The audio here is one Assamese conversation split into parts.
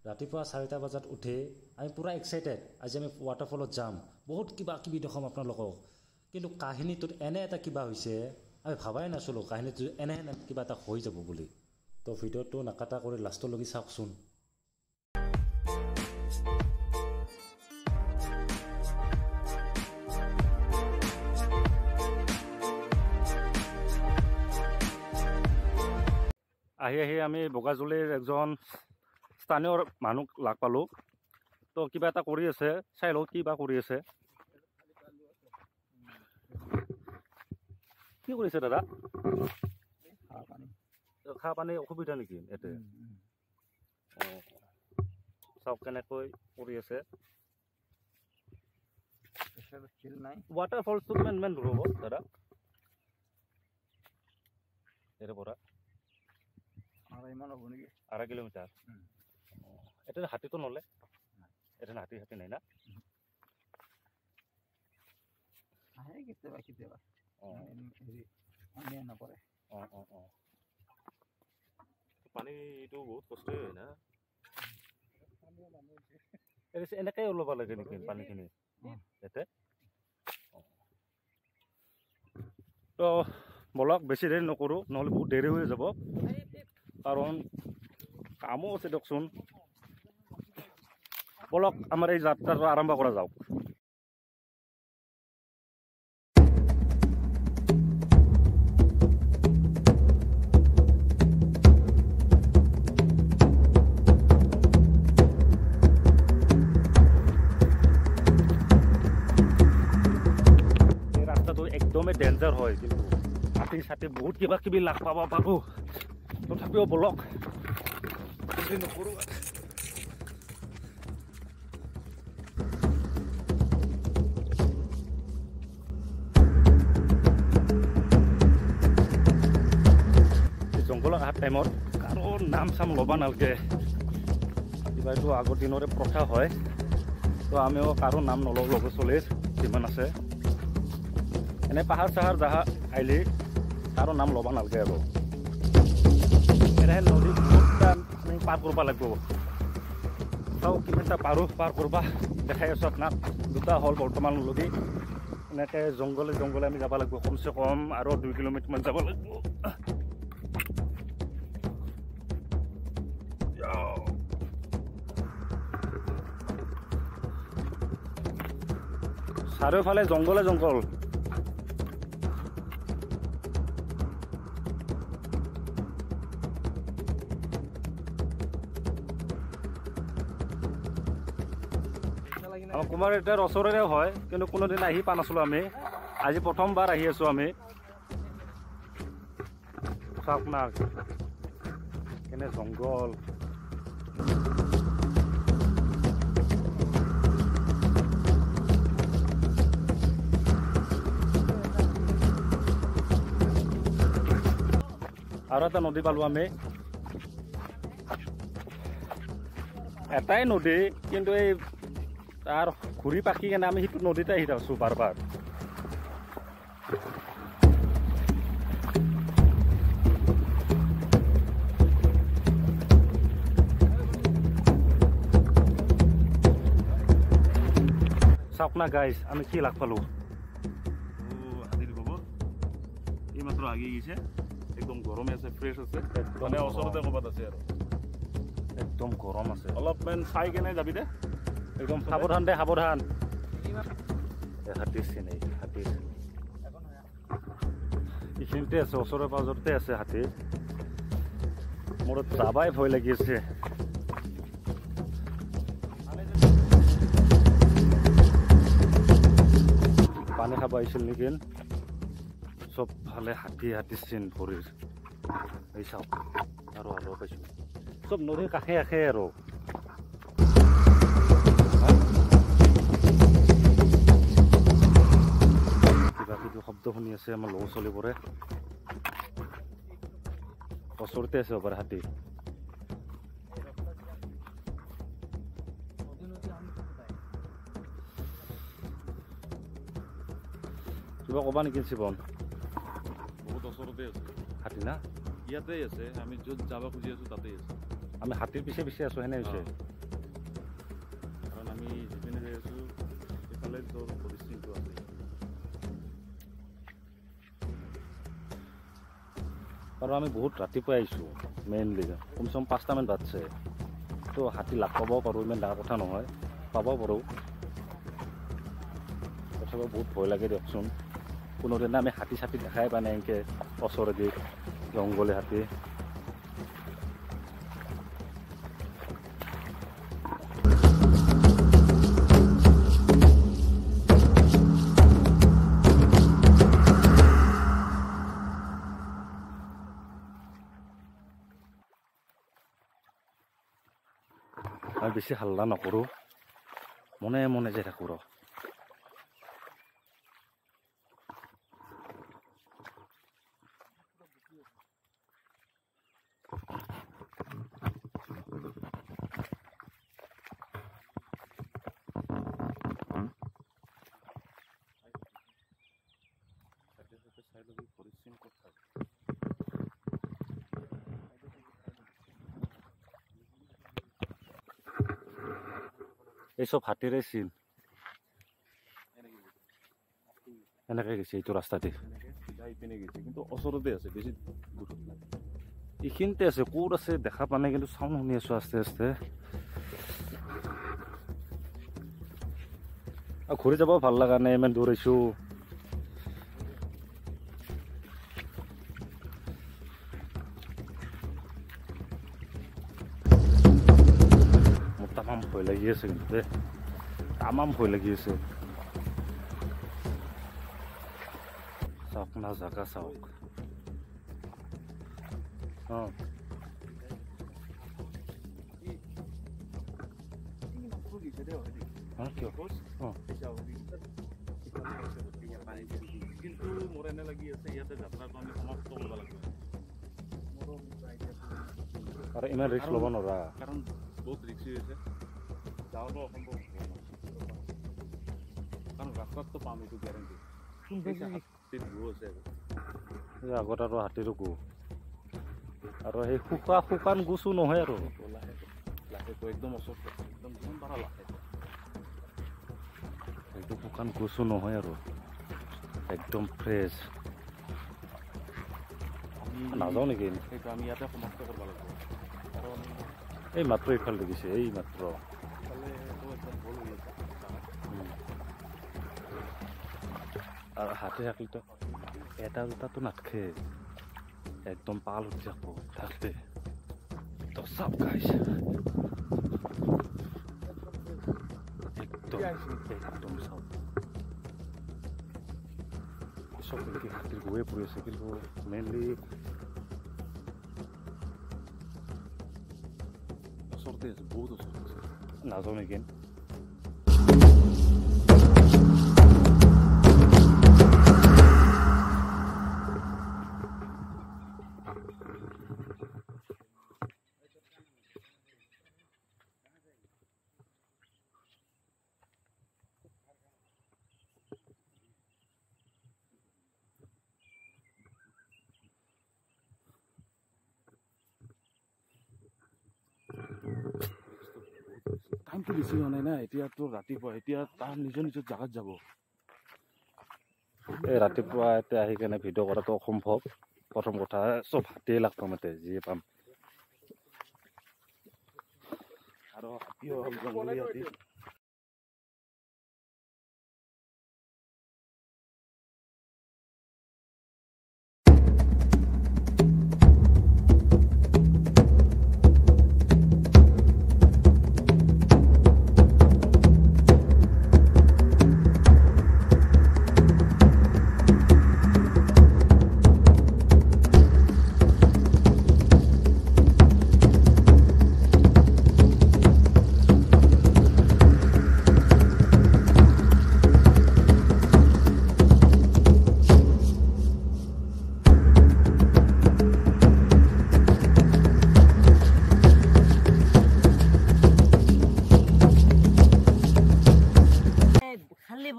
ৰাতিপুৱা 4টা বজাত উঠে আমি পুৰা এক্সাইটেড আজি আমি ৱাটাৰফলত যাম বহুত কিবা কিবি দেখাম আপোনালোকক কিন্তু কাহিনীটোত এনে এটা কিবা হৈছে আমি ভাবাই নাছিলোঁ কাহিনীটো এনে কিবা এটা হৈ যাব বুলি তো ভিডিঅ'টো নাকাটা কৰি লাষ্টলৈকে চাওকচোন আহি আমি বগাজুলিৰ একজন স্থানীয় মানুহ লাগ পালো তো কিবা এটা কৰি আছে চাই লওঁ কিবা কৰি আছে কি কৰিছে দাদা খা পানী অসুবিধা নেকি এতে চাওক কেনেকৈ কৰি আছে ৱাটাৰফলটো কিমান দূৰ হ'ব দাদা এৰে পৰা 2.5 কিলোমিটাৰ এটা হাতীটো নলে এটা হাতী নাই না পানীটো বহুত কষ্ট হয় না এনেকে ওলাব লাগে নেকি পানীখিনি ইয়াতে তো বলক বেছি দেৰি নকৰোঁ নহ'লে বহুত দেৰি হৈ যাব কাৰণ কামো আছে দিয়কচোন বলক আমাৰ এই যাত্ৰাটো আৰম্ভ কৰা যাওক এই ৰাস্তাটো একদমেই ডেঞ্জাৰ হয় কিন্তু হাতী চাতি বহুত কিবা কিবি লাগ পাব তথাপিও বলক নকৰোঁ জংঘলত অহা টাইমত কাৰো নাম চাম ল'ব নালাগে কিবা এইটো আগৰ দিনৰে প্ৰথা হয় তো আমিও কাৰো নাম নলওঁ ল'ব চলিৰ যিমান আছে এনে পাহাৰ চাহাৰ জাহা আহিলে কাৰো নাম ল'ব নালাগে আৰু নদী বহুতটা আমি পাৰ কৰিব লাগিব চাওক কিমানটা পাৰ কৰিব দেখাই আছোঁ আপোনাক দুটা হ'ল বৰ্তমান নদী এনেকৈ জংঘলে আমি যাব লাগিব কমচে কম আৰু 2 কিলোমিটাৰমান যাব লাগিব চাৰিওফালে জংঘল আমাৰ কুমাৰিকাটাৰ ওচৰৰে হয় কিন্তু কোনোদিন আহি পোৱা নাছিলোঁ আমি আজি প্ৰথমবাৰ আহি আছোঁ আমি চাওক না কেনে জংঘল আৰু এটা নদী পালোঁ আমি এটাই নদী কিন্তু এই তাৰ ঘূৰি পাকি কেনে আমি সেইটো নদীতে আহি আছোঁ বাৰ চাওক না গাইজ আমি কি লাগ পালোঁ হাতীৰ খবৰ এই মাত্ৰ আগি গৈছে একদম গৰমে আছে ফ্ৰেছ আছে মানে ওচৰতে ক'ৰবাত আছে আৰু একদম গৰম আছে অলপমান চাই কেনে যাবি দে একদম সাৱধান দে সাৱধান হাতীৰ চিন হাতীৰ এইখিনিতে আছে ওচৰে পাজৰতে আছে হাতী মোৰ যাবাই ভয় লাগি আছে পানী খাব আহিছিল নেকি চব ফালে হাতীৰ চিন ভৰিৰ এই চাওক আৰু পাইছোঁ চব নদীৰ কাষে আৰু কিবা কিবি শব্দ শুনি আছে আমাৰ ল'ৰা ছোৱালীবোৰে ওচৰতে আছে পাৰে হাতী কিবা ক'বা নেকি শিৱন বহুত ওচৰতে আছে হাতী না ইয়াতে আছে আমি য'ত যাব খুজি আছোঁ তাতেই আছে আমি হাতীৰ পিছে পিছে আছোঁ হেনে হৈছে কাৰণ আমি যিপিনে যাই আছোঁ সেইফালে তোৰ পৰিস্থিতিটো আছে আৰু আমি বহুত ৰাতিপুৱাই আহিছোঁ মেইনলি কমচে কম 5টামান বাজছে তো হাতী লাগ পাব পাৰোঁ ইমান ডাঙৰ কথা নহয় পাব পাৰোঁ তথাপিও বহুত ভয় লাগে দিয়কচোন কোনোদিনা আমি হাতী চাতী দেখাই পোৱা নাই এনেকৈ ওচৰেদি জংঘলী হাতী আমি বেছি হাল্লা নকৰোঁ মনে মনে যাই থাকোঁ ৰ এইসব হাতীৰে চিন এনেকৈ গৈছে এইটো ৰাস্তাতে কিন্তু ওচৰতে আছে বেছি দূৰত নাই এইখিনিতে আছে ক'ত আছে দেখা পোৱা নাই কিন্তু চাউণ্ড শুনি আছোঁ আস্তে আস্তে আৰু ঘূৰি যাব ভাল লগা নাই ইমান দূৰ আহিছোঁ মোৰ তামাম ভয় লাগি আছে কিন্তু দে তামাম ভয় লাগি আছে চাওক না জাগা চাওক অঁ কিয় অঁ কিন্তু মোৰ এনে লাগি আছে ইয়াতে যাত্ৰাটো আমি সমাপ্ত কৰিব লাগিব আৰু ইমান ৰিস্ক ল'ব নোৱাৰা কাৰণ বহুত ৰিক্সি হৈছে যাওঁতো অসম্ভৱ কাৰণ ৰাস্তাততো পাম এইটো গেৰেণ্টি এই আগত আৰু হাতীৰো গো আৰু সেই শুকান গুচো নহয় আৰু লাহেকৈ একদম ওচৰতে একদম যিমান পাৰা লাহে সেইটো শুকান গুচো নহয় আৰু একদম ফ্ৰেছ আমি নাযাওঁ নেকি সেইটো আমি ইয়াতে সমাপ্ত কৰিব লাগিব কাৰণ এই মাত্ৰ এইফালে দেখিছে এই মাত্ৰ আৰু হাতী থাকলেতো এটা দুটাতো নাথাকে একদম পাল উঠি যাব থাকলে তো সব গাইছে একদম একদম সব সব এনেকৈ হাতীৰ গৈয়ে পৰি আছে কিন্তু মেইনলি ওচৰতে আছে বহুত ওচৰতে আছে নাযাওঁ নেকি টাইমটো বেছি হোৱা নাই না এতিয়াতো ৰাতিপুৱা এতিয়া তাৰ নিজৰ নিজৰ জাগাত যাব এই ৰাতিপুৱা এতিয়া আহি কেনে ভিডিঅ' কৰাটো অসম্ভৱ প্ৰথম কথা চব হাতীয়ে লাগ পাম ইয়াতে যিয়ে পাম আৰু হাতী হ'ল জংঘলী হাতী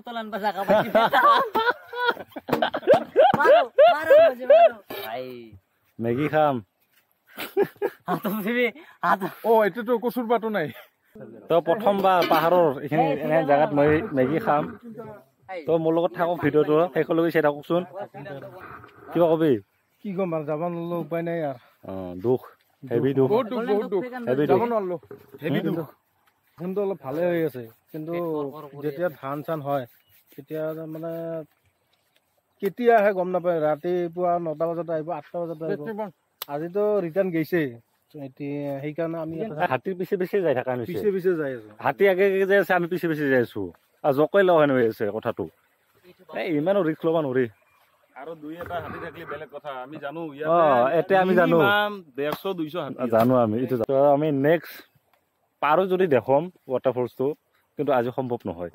botolan pas aku masih maru maru masih maru. Maggie kham. এইটোতো কচুৰ পাতো নাই তো প্ৰথমবাৰ পাহাৰৰ এইখিনি এনে জেগাত মই মেগী খাম তো মোৰ লগত থাকক ভিডিঅ'টো শেষলৈকে চাই থাককচোন কিবা কবি কি ক'ম আৰু যাব নোৱাৰিলো উপায় নাই আৰু দুখ হেভি দুখ হেভি দুখ হেভি দুখ ধানটো অলপ ভালে হৈ আছে কিন্তু যেতিয়া ধান চান হয় তেতিয়া মানে কেতিয়া আহে গম নাপায় ৰাতিপুৱা 9টা বজাত আহিব 8টা বজাত আহিব আজিতো ৰিটাৰ্ণ গৈছে এতিয়া সেইকাৰণে আমি হাতীৰ পিছে পিছে যাই থকা নিচিনা পিছে পিছে যাই আছো হাতী আগে আগে যাই আছে আমি পিছে পিছে যাই আছো আৰু জকাই লোৱা হৈ আছে কথাটো এই ইমানো ৰিস্ক ল'ব নোৱাৰি আৰু দুই এটা হাতী থাকিলে বেলেগ কথা আমি জানো এতিয়া আমি জানো 150 200 হাতী জানো আমি এইটো আমি নেক্সট পাৰো যদি দেখম ৱাটাৰফলছটো কিন্তু আজি সম্ভৱ নহয়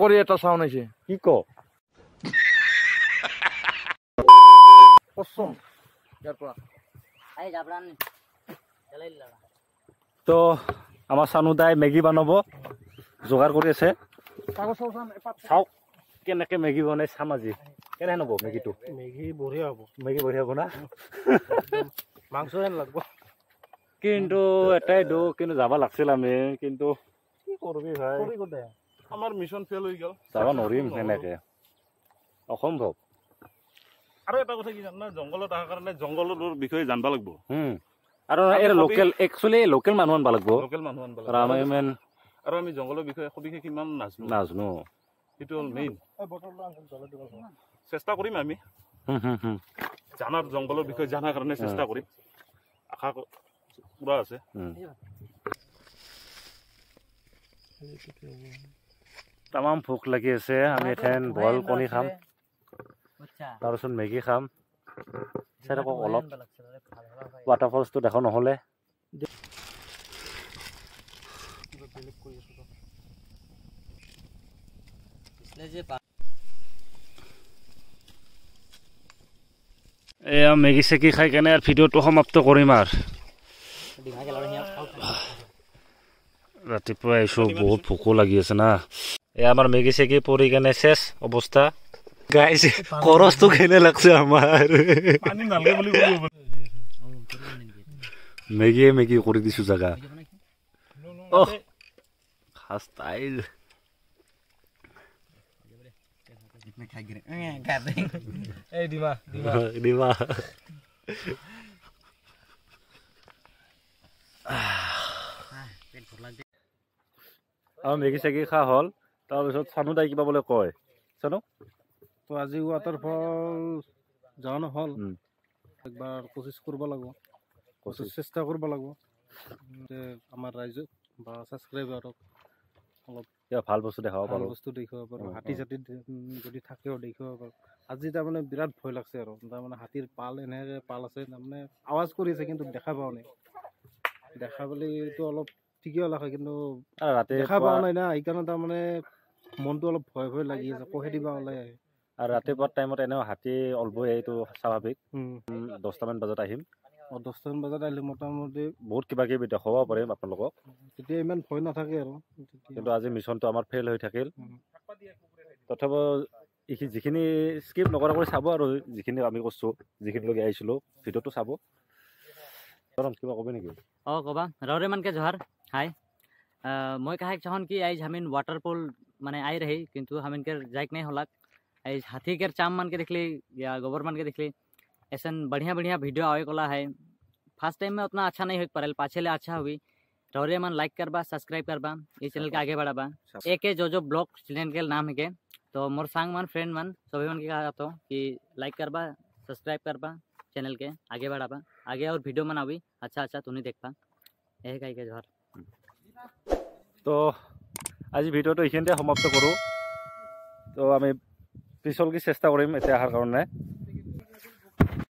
কৰি এটা চাউণ্ড আহিছে কি ক তো আমাৰ চানুদাই মেগী বনাব যোগাৰ কৰি আছে চাওক কেনেকে মেগী বনাই চাম আজি কেনে হ'ব মেগীটো মেগী বঢ়িয়া হ'ব না মাংস হেন লাগব কিন্তু এটাই দুখ কিন্তু যাব লাগছিল আমি কিন্তু কি কৰবি ভাই আমাৰ মিছন ফেল হৈ গ'ল যাব নোৱাৰিম সেনেকে অসম্ভৱ আৰু এটা কথা কি জানা জংগলত অহাৰ কাৰণে জংগলৰ বিষয়ে জানবা লাগিব আৰু এই লোকেল একচুৱেলি লোকেল মানুহ আনবা লাগিব আৰু আমি জংগলৰ বিষয়ে সবিশেষ কিমান নাজনো সেইটো হ'ল মেইন চেষ্টা কৰিম আমি জানাৰ জংগলৰ বিষয়ে জানাৰ কাৰণে চেষ্টা কৰিম আশা পুৰা আছে তামাম ভোক লাগি আছে আমি এথেন বইল কণী খাম তাৰপিছত মেগী খাম চাই থাকক অলপ ৱাটাৰফলছটো দেখা নহ'লে এয়া মেগী চেগী খাই কেনে ভিডিঅ'টো সমাপ্ত কৰিম আৰু ৰাতিপুৱা আহিছোঁ বহুত ভোকো লাগি আছে না এয়া আমাৰ মেগী চেগী পৰি কেনে চেচ অৱস্থা গাইছে খৰচটো কেনে লাগছে আমাৰ মেগী কৰি দিছো জাগা ষ্টাইল মেগী চেগী খোৱা হ'ল তাৰপিছত চানু দাই কিবা বোলে কয় চানু তো আজি ৱাটাৰফল যোৱা নহ'ল একবাৰ কোচিছ কৰিব লাগিব চেষ্টা কৰিব লাগিব যে আমাৰ ৰাইজক বা ছাবস্ক্ৰাইবাৰক অলপ ভাল বস্তু দেখাব পাৰোঁ হাতী চাতী যদি থাকেও দেখাব পাৰোঁ আজি তাৰমানে বিৰাট ভয় লাগছে আৰু তাৰমানে হাতীৰ পাল এনেকৈ পাল আছে তাৰমানে আৱাজ কৰি আছে কিন্তু দেখা পোৱা নাই দেখা পালেতো অলপ ঠিকেই হ'ল হয় কিন্তু দেখা পোৱা নাই না সেইকাৰণে তাৰমানে মনটো অলপ ভয় ভয় লাগি আছে কহে দিবা ওলাই আহে আৰু ৰাতিপুৱা টাইমত এনেও হাতী অলবই এইটো স্বাভাৱিক 10টামান বজাত আহিম 10টামান বজাত আহিলে মোটামুটি বহুত কিবা কিবি দেখাব পাৰিম আপোনালোকক তেতিয়া ইমান ভয় নাথাকে আৰু কিন্তু আজি মিছনটো আমাৰ ফেইল হৈ থাকিল তথাপিও যিখিনি স্কিপ নকৰা কৰি চাব আৰু যিখিনি আমি কৈছোঁ যিখিনিলৈকে আহিছিলোঁ ভিডিঅ'টো চাব কিবা ক'বি নেকি কবা रौरे मन के जोहार हाय मैं कहे चाहन कि आज हमिन वाटरफॉल माने आई रही किंतु हमिन के जाइक नहीं होलक आज हाथी के चाम मन के देखली या गोबर मन के देखली ऐसा बढ़िया बढ़िया वीडियो आवे कोला है फर्स्ट टाइम में उतना अच्छा नहीं हो पारे पाछे ले अच्छा हुई रौरे मन लाइक करबा सब्सक्राइब करबा ये चैनल के आगे बढ़ाबा एक जोजो ब्लॉग चैनल के नाम है के तो मोर सांग मन फ्रेंड मन सभी मन के कहा तो कि लाइक करबा सब्सक्राइब करबा चैनल के आगे बढ़ाबा आगे और वीडियो मन आवी अच्छा अच्छा तुनी देख पा यही कही के जोहार তো আজি ভিডিঅ'টো এইখিনিতে সমাপ্ত কৰোঁ। তো আমি পিছলৈকে চেষ্টা কৰিম এতিয়া অহাৰ কাৰণে।